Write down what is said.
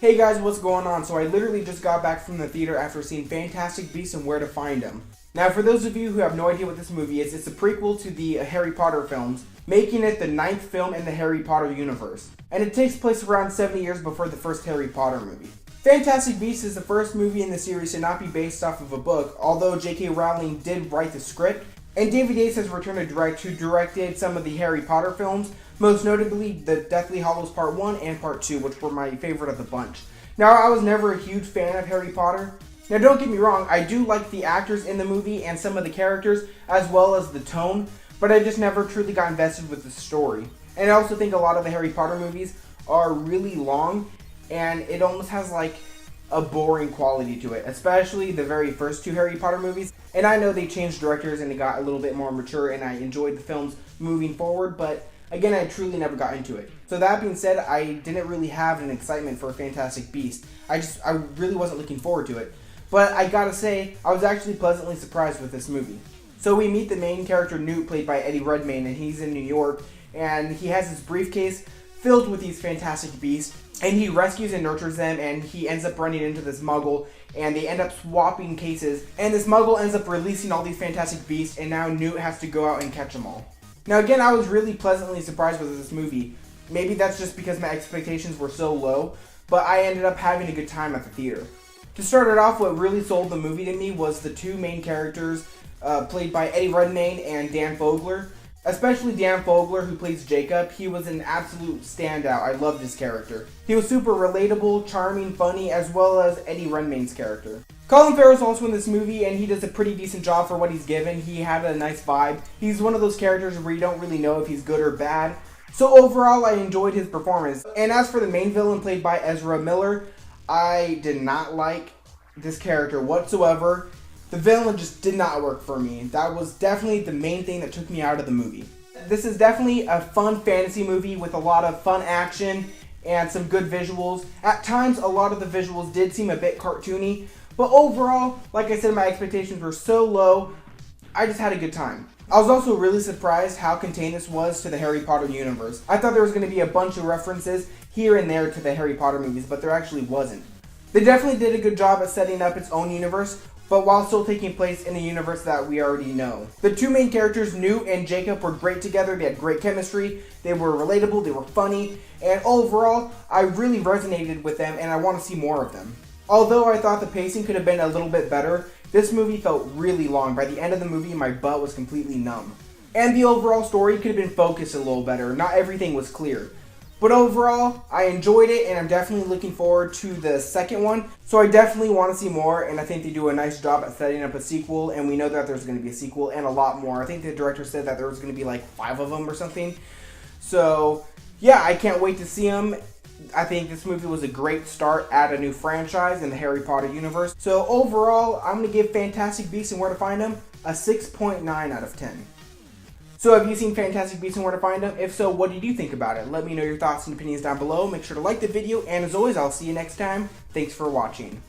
Hey guys, what's going on? So I literally just got back from the theater after seeing Fantastic Beasts and Where to Find Them. Now for those of you who have no idea what this movie is, it's a prequel to the Harry Potter films, making it the 9th film in the Harry Potter universe. And it takes place around 70 years before the first Harry Potter movie. Fantastic Beasts is the first movie in the series to not be based off of a book, although J.K. Rowling did write the script, and David Yates has returned to direct, who directed some of the Harry Potter films, most notably the Deathly Hallows Part 1 and Part 2, which were my favorite of the bunch. Now, I was never a huge fan of Harry Potter. Now, don't get me wrong, I do like the actors in the movie and some of the characters, as well as the tone, but I just never truly got invested with the story. And I also think a lot of the Harry Potter movies are really long, and it almost has like a boring quality to it, especially the very first two Harry Potter movies. And I know they changed directors and it got a little bit more mature, and I enjoyed the films moving forward, but again, I truly never got into it. So that being said, I didn't really have an excitement for Fantastic Beasts. I really wasn't looking forward to it. But I gotta say, I was actually pleasantly surprised with this movie. So we meet the main character, Newt, played by Eddie Redmayne, and he's in New York, and he has his briefcase filled with these fantastic beasts, and he rescues and nurtures them, and he ends up running into this muggle, and they end up swapping cases, and this muggle ends up releasing all these fantastic beasts, and now Newt has to go out and catch them all. Now again, I was really pleasantly surprised with this movie. Maybe that's just because my expectations were so low, but I ended up having a good time at the theater. To start it off, what really sold the movie to me was the two main characters played by Eddie Redmayne and Dan Fogler. Especially Dan Fogler, who plays Jacob. He was an absolute standout. I loved his character. He was super relatable, charming, funny, as well as Eddie Redmayne's character. Colin Farrell's also in this movie, and he does a pretty decent job for what he's given. He had a nice vibe. He's one of those characters where you don't really know if he's good or bad. So overall, I enjoyed his performance. And as for the main villain, played by Ezra Miller, I did not like this character whatsoever. The villain just did not work for me. That was definitely the main thing that took me out of the movie. This is definitely a fun fantasy movie with a lot of fun action and some good visuals. At times, a lot of the visuals did seem a bit cartoony, but overall, like I said, my expectations were so low, I just had a good time. I was also really surprised how contained this was to the Harry Potter universe. I thought there was going to be a bunch of references here and there to the Harry Potter movies, but there actually wasn't. They definitely did a good job at setting up its own universe, but while still taking place in a universe that we already know. The two main characters, Newt and Jacob, were great together. They had great chemistry, they were relatable, they were funny, and overall, I really resonated with them and I want to see more of them. Although I thought the pacing could have been a little bit better, this movie felt really long. By the end of the movie, my butt was completely numb. And the overall story could have been focused a little better. Not everything was clear. But overall, I enjoyed it, and I'm definitely looking forward to the second one. So I definitely want to see more, and I think they do a nice job at setting up a sequel, and we know that there's going to be a sequel and a lot more. I think the director said that there was going to be like 5 of them or something. So yeah, I can't wait to see them. I think this movie was a great start at a new franchise in the Harry Potter universe. So overall, I'm going to give Fantastic Beasts and Where to Find Them a 6.9 out of 10. So have you seen Fantastic Beasts and Where to Find Them? If so, what did you think about it? Let me know your thoughts and opinions down below. Make sure to like the video, and as always, I'll see you next time. Thanks for watching.